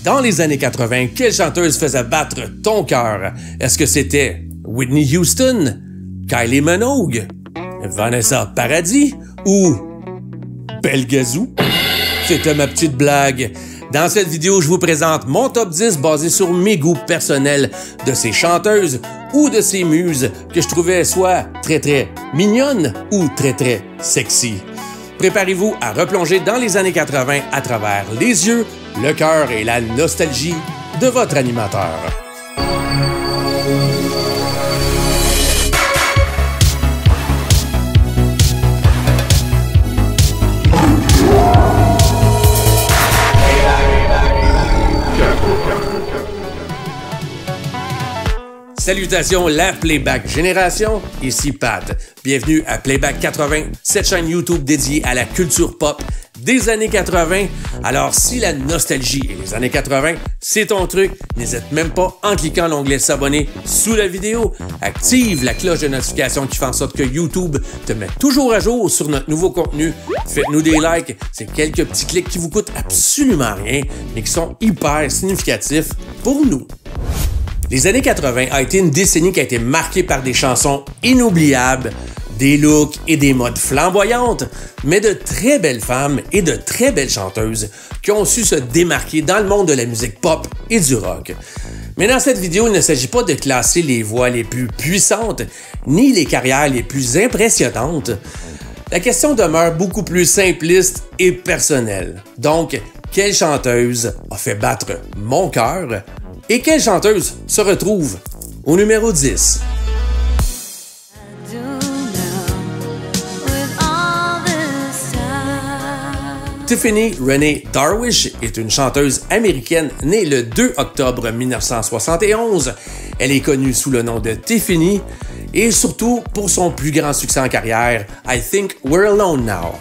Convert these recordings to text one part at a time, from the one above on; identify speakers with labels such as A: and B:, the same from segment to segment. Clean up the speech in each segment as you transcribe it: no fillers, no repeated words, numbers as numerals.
A: Dans les années 80, quelle chanteuse faisait battre ton cœur? Est-ce que c'était Whitney Houston, Kylie Minogue, Vanessa Paradis ou Belle Gazou? C'était ma petite blague. Dans cette vidéo, je vous présente mon top 10 basé sur mes goûts personnels de ces chanteuses ou de ces muses que je trouvais soit très mignonnes ou très sexy. Préparez-vous à replonger dans les années 80 à travers les yeux, le cœur et la nostalgie de votre animateur. Salutations la Playback Génération, ici Pat. Bienvenue à Playback 80, cette chaîne YouTube dédiée à la culture pop des années 80. Alors si la nostalgie et les années 80, c'est ton truc, n'hésite même pas en cliquant l'onglet s'abonner sous la vidéo. Active la cloche de notification qui fait en sorte que YouTube te met toujours à jour sur notre nouveau contenu. Faites-nous des likes, c'est quelques petits clics qui vous coûtent absolument rien, mais qui sont hyper significatifs pour nous. Les années 80 a été une décennie qui a été marquée par des chansons inoubliables, des looks et des modes flamboyantes, mais de très belles femmes et de très belles chanteuses qui ont su se démarquer dans le monde de la musique pop et du rock. Mais dans cette vidéo, il ne s'agit pas de classer les voix les plus puissantes, ni les carrières les plus impressionnantes. La question demeure beaucoup plus simpliste et personnelle. Donc, quelle chanteuse a fait battre mon cœur? Et quelle chanteuse se retrouve au numéro 10? Tiffany Renee Darwish est une chanteuse américaine née le 2 octobre 1971. Elle est connue sous le nom de Tiffany et surtout pour son plus grand succès en carrière, I Think We're Alone Now.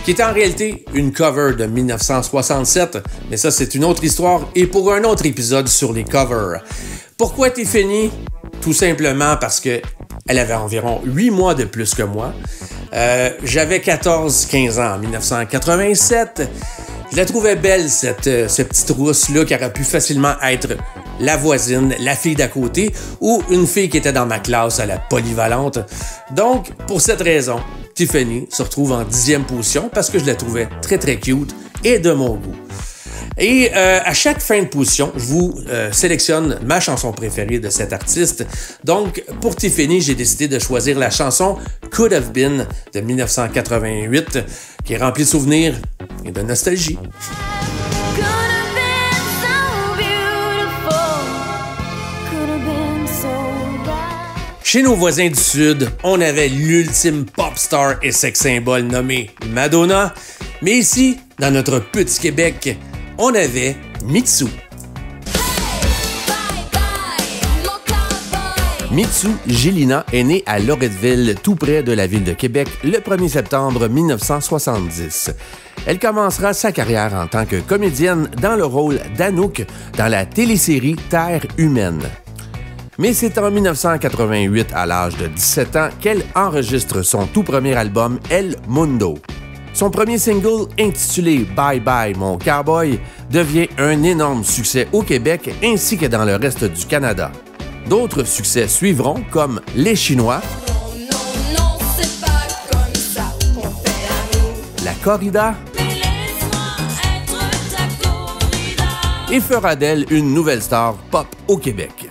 A: Qui est en réalité une cover de 1967, mais ça c'est une autre histoire et pour un autre épisode sur les covers. Pourquoi Tiffany? Tout simplement parce que elle avait environ 8 mois de plus que moi. J'avais 14-15 ans en 1987. Je la trouvais belle, cette petite rousse-là, qui aurait pu facilement être la voisine, la fille d'à côté, ou une fille qui était dans ma classe à la polyvalente. Donc, pour cette raison, Tiffany se retrouve en 10e position parce que je la trouvais très cute et de mon goût. Et à chaque fin de position, je vous sélectionne ma chanson préférée de cet artiste. Donc, pour Tiffany, j'ai décidé de choisir la chanson Could Have Been de 1988, qui est remplie de souvenirs et de nostalgie. Chez nos voisins du Sud, on avait l'ultime pop star et sex symbole nommé Madonna. Mais ici, dans notre petit Québec, on avait Mitsou. Mitsou Gélina est née à Loretteville, tout près de la ville de Québec, le 1er septembre 1970. Elle commencera sa carrière en tant que comédienne dans le rôle d'Anouk dans la télésérie Terre humaine. Mais c'est en 1988, à l'âge de 17 ans, qu'elle enregistre son tout premier album El Mundo. Son premier single, intitulé Bye Bye Mon Cowboy, devient un énorme succès au Québec ainsi que dans le reste du Canada. D'autres succès suivront, comme Les Chinois, c'est pas comme ça qu'on fait La Corrida, et fera d'elle une nouvelle star pop au Québec.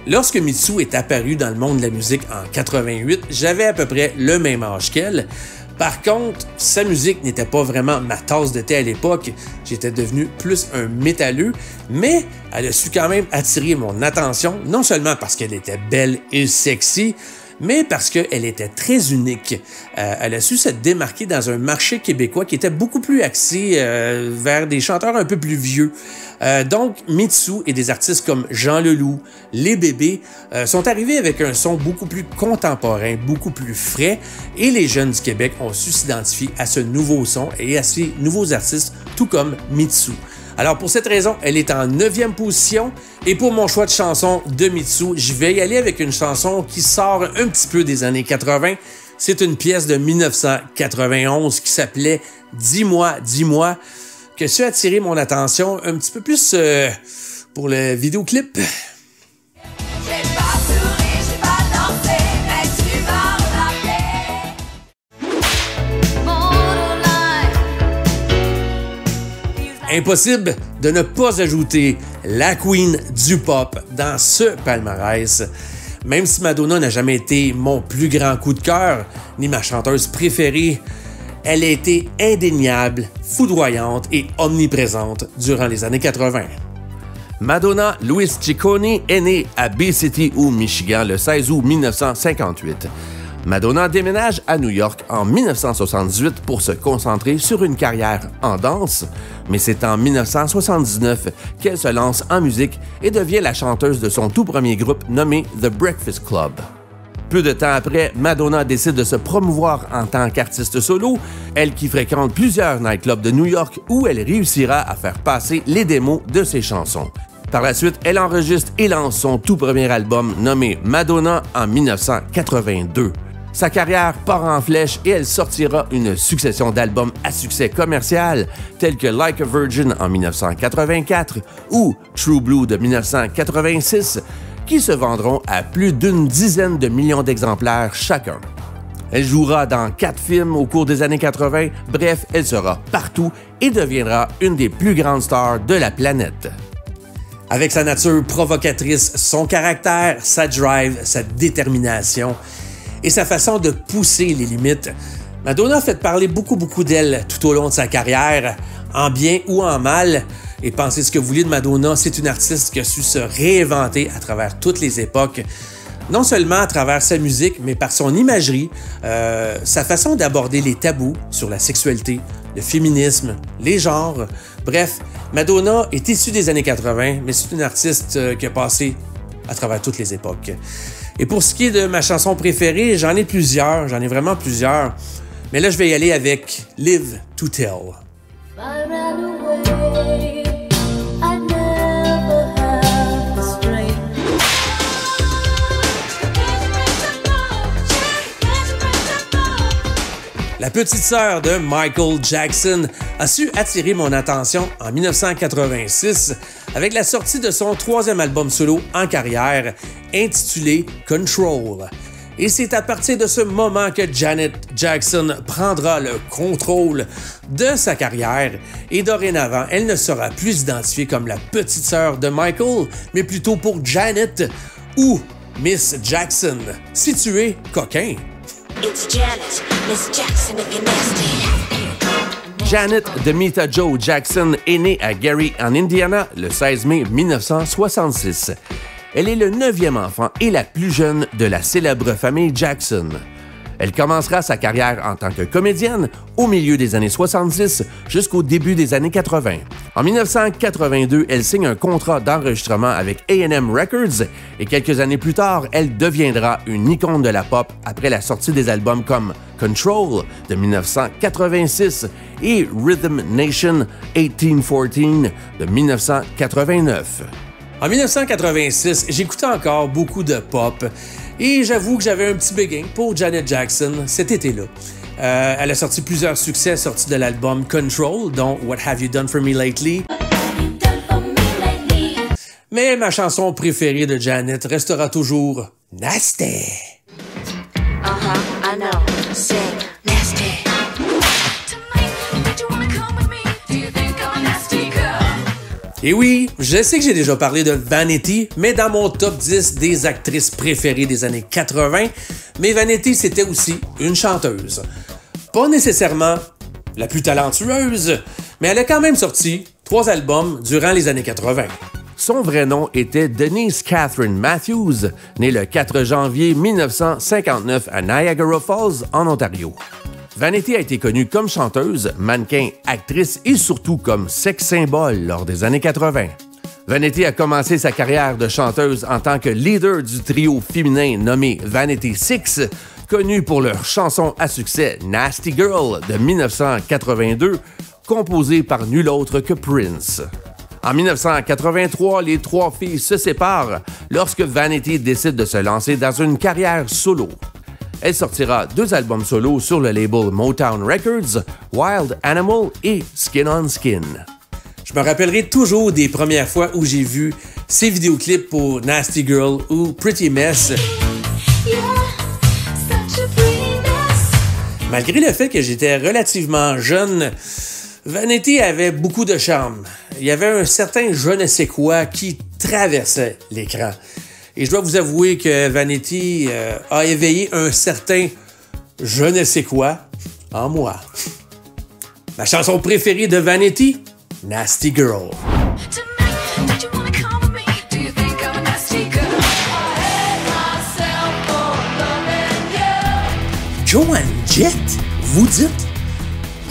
A: Lorsque Mitsou est apparue dans le monde de la musique en 88, j'avais à peu près le même âge qu'elle. Par contre, sa musique n'était pas vraiment ma tasse de thé à l'époque. J'étais devenu plus un métalleux, mais elle a su quand même attirer mon attention, non seulement parce qu'elle était belle et sexy, mais parce qu'elle était très unique. Elle a su se démarquer dans un marché québécois qui était beaucoup plus axé vers des chanteurs un peu plus vieux. Donc, Mitsou et des artistes comme Jean Leloup, Les Bébés sont arrivés avec un son beaucoup plus contemporain, beaucoup plus frais, et les jeunes du Québec ont su s'identifier à ce nouveau son et à ces nouveaux artistes, tout comme Mitsou. Alors pour cette raison, elle est en 9e position et pour mon choix de chanson de Mitsou, je vais y aller avec une chanson qui sort un petit peu des années 80. C'est une pièce de 1991 qui s'appelait « Dis-moi, dis-moi » que ça a attiré mon attention un petit peu plus pour le vidéoclip. Impossible de ne pas ajouter la queen du pop dans ce palmarès. Même si Madonna n'a jamais été mon plus grand coup de cœur, ni ma chanteuse préférée, elle a été indéniable, foudroyante et omniprésente durant les années 80. Madonna Louise Ciccone est née à Bay City, au Michigan, le 16 août 1958. Madonna déménage à New York en 1978 pour se concentrer sur une carrière en danse, mais c'est en 1979 qu'elle se lance en musique et devient la chanteuse de son tout premier groupe nommé The Breakfast Club. Peu de temps après, Madonna décide de se promouvoir en tant qu'artiste solo, elle qui fréquente plusieurs nightclubs de New York où elle réussira à faire passer les démos de ses chansons. Par la suite, elle enregistre et lance son tout premier album nommé Madonna en 1982. Sa carrière part en flèche et elle sortira une succession d'albums à succès commercial tels que Like a Virgin en 1984 ou True Blue de 1986 qui se vendront à plus d'une dizaine de millions d'exemplaires chacun. Elle jouera dans 4 films au cours des années 80, bref, elle sera partout et deviendra une des plus grandes stars de la planète. Avec sa nature provocatrice, son caractère, sa drive, sa détermination et sa façon de pousser les limites, Madonna a fait parler beaucoup d'elle tout au long de sa carrière, en bien ou en mal. Et pensez ce que vous voulez de Madonna, c'est une artiste qui a su se réinventer à travers toutes les époques, non seulement à travers sa musique, mais par son imagerie, sa façon d'aborder les tabous sur la sexualité, le féminisme, les genres. Bref, Madonna est issue des années 80, mais c'est une artiste qui a passé à travers toutes les époques. Et pour ce qui est de ma chanson préférée, j'en ai plusieurs, j'en ai vraiment plusieurs. Mais là, je vais y aller avec Live to Tell. La petite sœur de Michael Jackson a su attirer mon attention en 1986 avec la sortie de son 3e album solo en carrière, intitulé Control. Et c'est à partir de ce moment que Janet Jackson prendra le contrôle de sa carrière et dorénavant, elle ne sera plus identifiée comme la petite sœur de Michael, mais plutôt pour Janet ou Miss Jackson, si tu es coquin.
B: It's Janet, Miss Jackson if you're nasty.
A: Janet Demita Jo Jackson est née à Gary, en Indiana, le 16 mai 1966. Elle est le 9e enfant et la plus jeune de la célèbre famille Jackson. Elle commencera sa carrière en tant que comédienne au milieu des années 70 jusqu'au début des années 80. En 1982, elle signe un contrat d'enregistrement avec A&M Records et quelques années plus tard, elle deviendra une icône de la pop après la sortie des albums comme Control de 1986 et Rhythm Nation 1814 de 1989. En 1986, j'écoutais encore beaucoup de pop et j'avoue que j'avais un petit béguin pour Janet Jackson cet été-là. Elle a sorti plusieurs succès sortis de l'album Control, dont What Have You Done For Me Lately? Mais ma chanson préférée de Janet restera toujours Nasty.
B: I know. Say nasty.
A: Et oui, je sais que j'ai déjà parlé de Vanity, mais dans mon top 10 des actrices préférées des années 80, mais Vanity, c'était aussi une chanteuse. Pas nécessairement la plus talentueuse, mais elle a quand même sorti 3 albums durant les années 80. Son vrai nom était Denise Catherine Matthews, née le 4 janvier 1959 à Niagara Falls, en Ontario. Vanity a été connue comme chanteuse, mannequin, actrice et surtout comme sex symbole lors des années 80. Vanity a commencé sa carrière de chanteuse en tant que leader du trio féminin nommé Vanity Six, connu pour leur chanson à succès Nasty Girl de 1982, composée par nul autre que Prince. En 1983, les 3 filles se séparent lorsque Vanity décide de se lancer dans une carrière solo. Elle sortira 2 albums solo sur le label Motown Records, Wild Animal et Skin on Skin. Je me rappellerai toujours des premières fois où j'ai vu ces vidéoclips pour Nasty Girl ou Pretty Mess. Malgré le fait que j'étais relativement jeune, Vanity avait beaucoup de charme. Il y avait un certain je ne sais quoi qui traversait l'écran. Et je dois vous avouer que Vanity a éveillé un certain je ne sais quoi en moi. Ma chanson préférée de Vanity, Nasty Girl. Joan Jett, vous dites?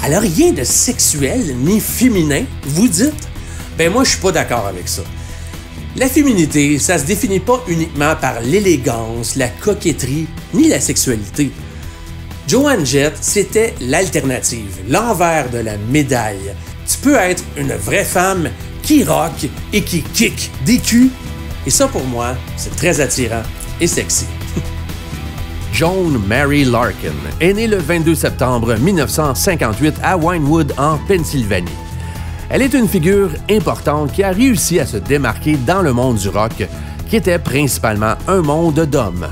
A: Elle a rien de sexuel ni féminin, vous dites? Ben moi, je suis pas d'accord avec ça. La féminité, ça se définit pas uniquement par l'élégance, la coquetterie, ni la sexualité. Joan Jett, c'était l'alternative, l'envers de la médaille. Tu peux être une vraie femme qui rock et qui kick des culs. Et ça, pour moi, c'est très attirant et sexy. Joan Mary Larkin est née le 22 septembre 1958 à Vinewood, en Pennsylvanie. Elle est une figure importante qui a réussi à se démarquer dans le monde du rock, qui était principalement un monde d'hommes.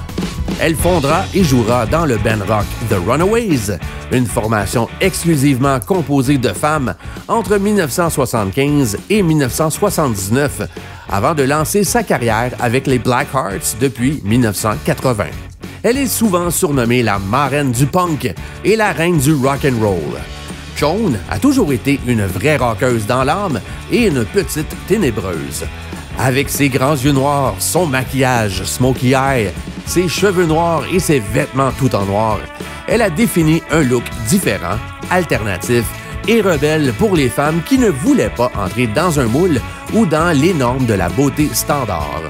A: Elle fondera et jouera dans le band rock The Runaways, une formation exclusivement composée de femmes entre 1975 et 1979, avant de lancer sa carrière avec les Blackhearts depuis 1980. Elle est souvent surnommée la marraine du punk et la reine du rock and roll. Joan a toujours été une vraie rockeuse dans l'âme et une petite ténébreuse. Avec ses grands yeux noirs, son maquillage smokey eye, ses cheveux noirs et ses vêtements tout en noir, elle a défini un look différent, alternatif et rebelle pour les femmes qui ne voulaient pas entrer dans un moule ou dans les normes de la beauté standard.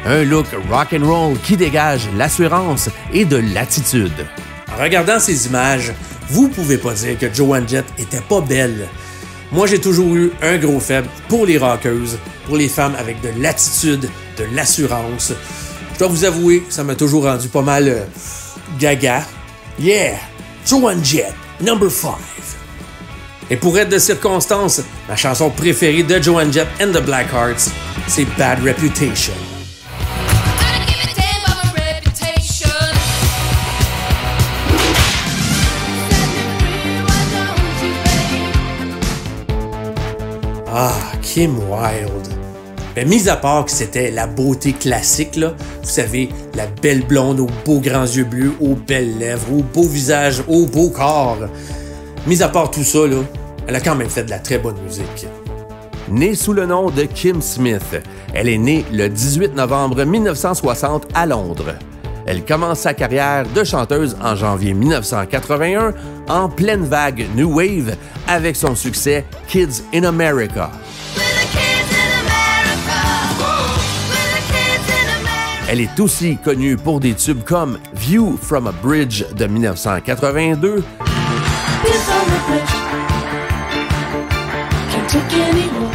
A: Un look rock'n'roll qui dégage l'assurance et de l'attitude. En regardant ces images, vous pouvez pas dire que Joan Jett était pas belle. Moi, j'ai toujours eu un gros faible pour les rockeuses, pour les femmes avec de l'attitude, de l'assurance. Je dois vous avouer, ça m'a toujours rendu pas mal gaga. Yeah! Joan Jett, number 5. Et pour être de circonstance, ma chanson préférée de Joan Jett and the Blackhearts, c'est Bad Reputation. Ah, Kim Wilde. Ben, mis à part que c'était la beauté classique, là, vous savez, la belle blonde aux beaux grands yeux bleus, aux belles lèvres, au beau visage, au beau corps. Mis à part tout ça, là, elle a quand même fait de la très bonne musique. Née sous le nom de Kim Smith, elle est née le 18 novembre 1960 à Londres. Elle commence sa carrière de chanteuse en janvier 1981 en pleine vague New Wave avec son succès Kids in America. Elle est aussi connue pour des tubes comme View from a Bridge de 1982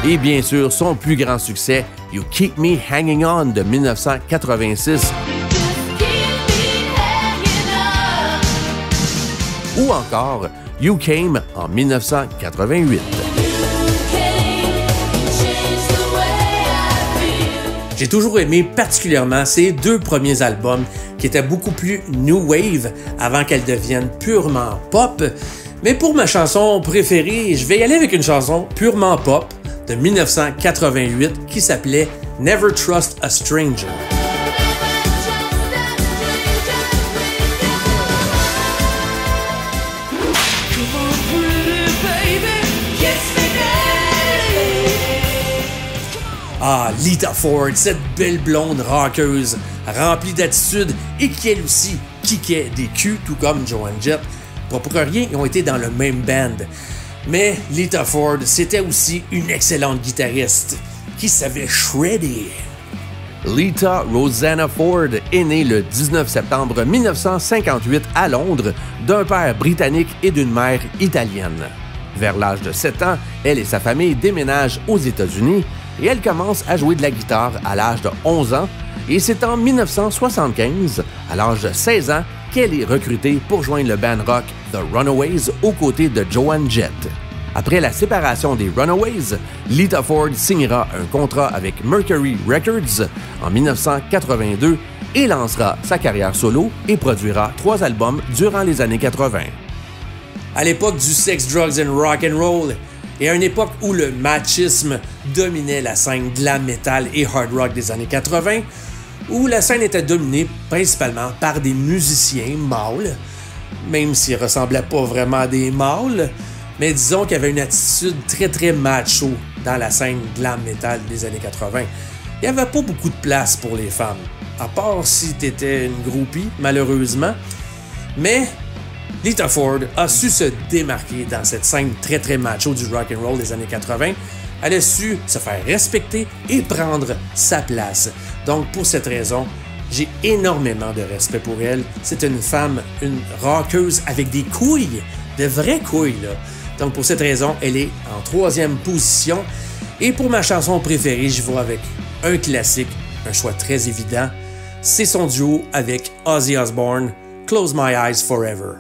A: et bien sûr son plus grand succès You Keep Me Hanging On de 1986. Ou encore You Came en 1988. J'ai toujours aimé particulièrement ces 2 premiers albums qui étaient beaucoup plus new wave avant qu'elles deviennent purement pop. Mais pour ma chanson préférée, je vais y aller avec une chanson purement pop de 1988 qui s'appelait Never Trust a Stranger. Ah, Lita Ford, cette belle blonde rockeuse, remplie d'attitude et qui elle aussi kickait des culs, tout comme Joan Jett. Pas pour rien, ils ont été dans le même band. Mais Lita Ford, c'était aussi une excellente guitariste qui savait shredder. Lita Rosanna Ford est née le 19 septembre 1958 à Londres d'un père britannique et d'une mère italienne. Vers l'âge de 7 ans, elle et sa famille déménagent aux États-Unis et elle commence à jouer de la guitare à l'âge de 11 ans Et c'est en 1975, à l'âge de 16 ans, qu'elle est recrutée pour joindre le band rock The Runaways aux côtés de Joan Jett. Après la séparation des Runaways, Lita Ford signera un contrat avec Mercury Records en 1982 et lancera sa carrière solo et produira 3 albums durant les années 80. À l'époque du sex, drugs and rock and roll, et à une époque où le machisme dominait la scène glam metal et hard rock des années 80, où la scène était dominée principalement par des musiciens mâles, même s'ils ressemblaient pas vraiment à des mâles, mais disons qu'il y avait une attitude très macho dans la scène glam metal des années 80. Il n'y avait pas beaucoup de place pour les femmes, à part si t'étais une groupie, malheureusement. Mais Lita Ford a su se démarquer dans cette scène très macho du rock and roll des années 80. Elle a su se faire respecter et prendre sa place. Donc pour cette raison, j'ai énormément de respect pour elle. C'est une femme, une rockeuse avec des couilles, de vraies couilles là. Donc pour cette raison, elle est en 3e position. Et pour ma chanson préférée, je vais avec un classique, un choix très évident. C'est son duo avec Ozzy Osbourne, Close My Eyes Forever.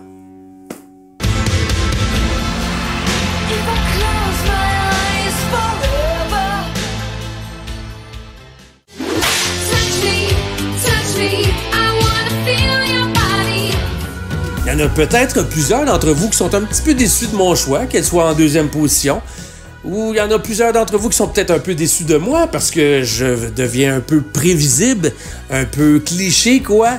A: Il y en a peut-être plusieurs d'entre vous qui sont un petit peu déçus de mon choix, qu'elle soit en 2e position. Ou il y en a plusieurs d'entre vous qui sont peut-être un peu déçus de moi parce que je deviens un peu prévisible, un peu cliché, quoi.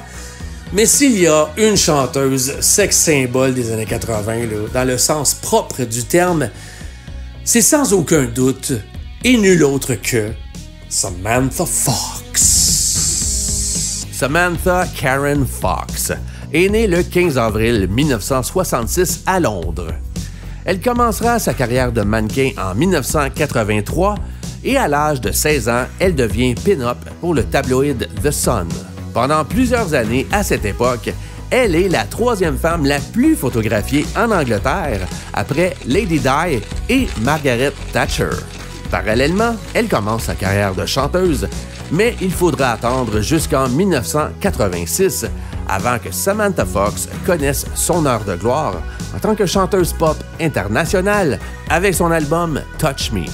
A: Mais s'il y a une chanteuse sex symbole des années 80, là, dans le sens propre du terme, c'est sans aucun doute et nul autre que Samantha Fox. Samantha Karen Fox est née le 15 avril 1966 à Londres. Elle commencera sa carrière de mannequin en 1983 et à l'âge de 16 ans, elle devient pin-up pour le tabloïd The Sun. Pendant plusieurs années à cette époque, elle est la 3e femme la plus photographiée en Angleterre après Lady Di et Margaret Thatcher. Parallèlement, elle commence sa carrière de chanteuse, mais il faudra attendre jusqu'en 1986 avant que Samantha Fox connaisse son heure de gloire en tant que chanteuse pop internationale avec son album Touch Me.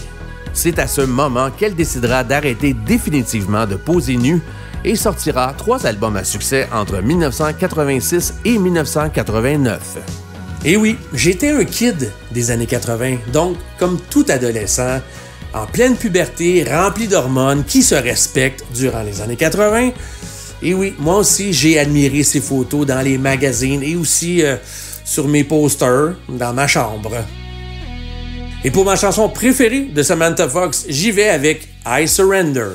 A: C'est à ce moment qu'elle décidera d'arrêter définitivement de poser nue et sortira 3 albums à succès entre 1986 et 1989. Et oui, j'étais un kid des années 80, donc comme tout adolescent, en pleine puberté, rempli d'hormones, qui se respecte durant les années 80. Et oui, moi aussi, j'ai admiré ces photos dans les magazines et aussi sur mes posters dans ma chambre. Et pour ma chanson préférée de Samantha Fox, j'y vais avec I Surrender.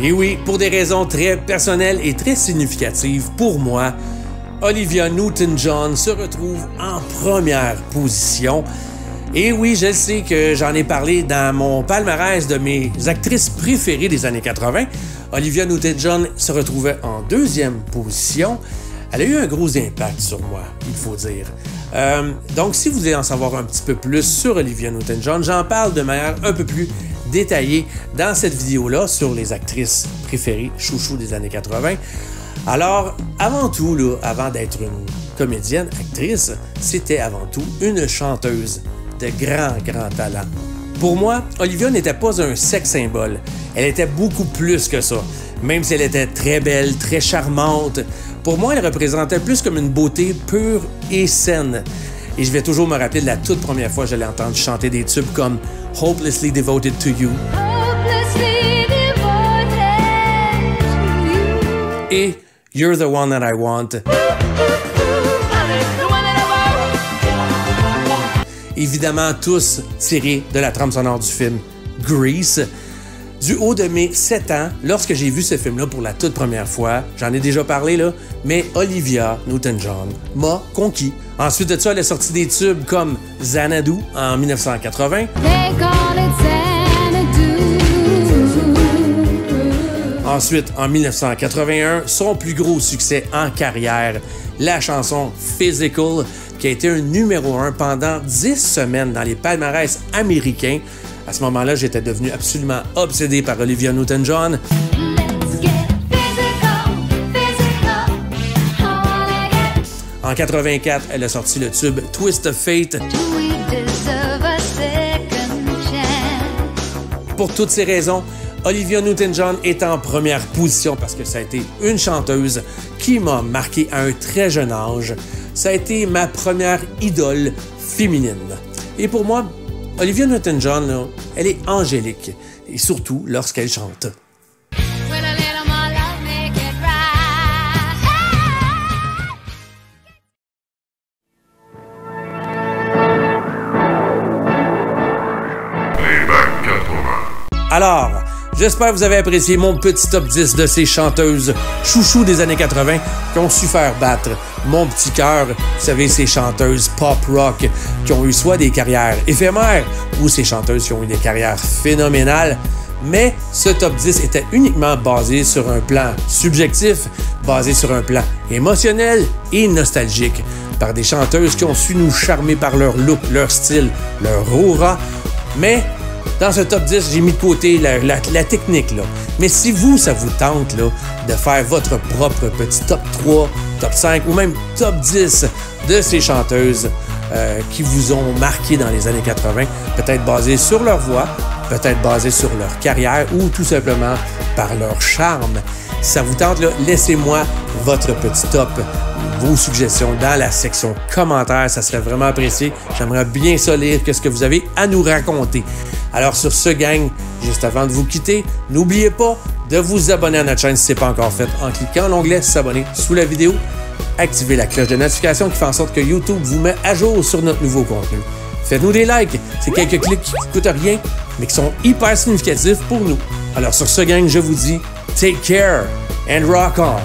A: Et oui, pour des raisons très personnelles et très significatives pour moi, Olivia Newton-John se retrouve en première position. Et oui, je sais que j'en ai parlé dans mon palmarès de mes actrices préférées des années 80. Olivia Newton-John se retrouvait en 2e position. Elle a eu un gros impact sur moi, il faut dire. Donc, si vous voulez en savoir un petit peu plus sur Olivia Newton-John, j'en parle de manière un peu plus détaillée dans cette vidéo-là sur les actrices préférées chouchou des années 80. Alors, avant tout, là, avant d'être une comédienne, actrice, c'était avant tout une chanteuse de grand talent. Pour moi, Olivia n'était pas un sex symbole. Elle était beaucoup plus que ça. Même si elle était très belle, très charmante, pour moi, elle représentait plus comme une beauté pure et saine. Et je vais toujours me rappeler de la toute première fois que je l'ai entendue chanter des tubes comme Hopelessly Devoted to You. Et You're the One That I Want. Évidemment, tous tirés de la trame sonore du film Grease. Du haut de mes 7 ans, lorsque j'ai vu ce film-là pour la toute première fois, j'en ai déjà parlé là, mais Olivia Newton-John m'a conquis. Ensuite de ça, elle a sorti des tubes comme Xanadu en 1980. Ensuite, en 1981, son plus gros succès en carrière, la chanson Physical, qui a été un numéro 1 pendant 10 semaines dans les palmarès américains. À ce moment-là, j'étais devenu absolument obsédé par Olivia Newton-John. En 84, elle a sorti le tube Twist of Fate. Pour toutes ces raisons, Olivia Newton-John est en première position parce que ça a été une chanteuse qui m'a marqué à un très jeune âge. Ça a été ma première idole féminine. Et pour moi, Olivia Newton-John, là, elle est angélique, et surtout lorsqu'elle chante. Alors, j'espère que vous avez apprécié mon petit top 10 de ces chanteuses chouchous des années 80 qui ont su faire battre mon petit cœur. Vous savez, ces chanteuses pop-rock qui ont eu soit des carrières éphémères ou ces chanteuses qui ont eu des carrières phénoménales. Mais ce top 10 était uniquement basé sur un plan subjectif, basé sur un plan émotionnel et nostalgique, par des chanteuses qui ont su nous charmer par leur look, leur style, leur aura. Mais dans ce top 10, j'ai mis de côté la technique, là. Mais si vous, ça vous tente là, de faire votre propre petit top 3, top 5 ou même top 10 de ces chanteuses qui vous ont marqué dans les années 80, peut-être basé sur leur voix, peut-être basé sur leur carrière ou tout simplement par leur charme. Si ça vous tente, là, laissez-moi votre petit top, vos suggestions dans la section commentaires. Ça serait vraiment apprécié. J'aimerais bien ça lire qu'est-ce que vous avez à nous raconter. Alors sur ce, gang, juste avant de vous quitter, n'oubliez pas de vous abonner à notre chaîne si ce n'est pas encore fait en cliquant l'onglet « S'abonner » sous la vidéo. Activez la cloche de notification qui fait en sorte que YouTube vous met à jour sur notre nouveau contenu. Faites-nous des likes. C'est quelques clics qui ne coûtent rien, mais qui sont hyper significatifs pour nous. Alors sur ce, gang, je vous dis « Take care and rock on ».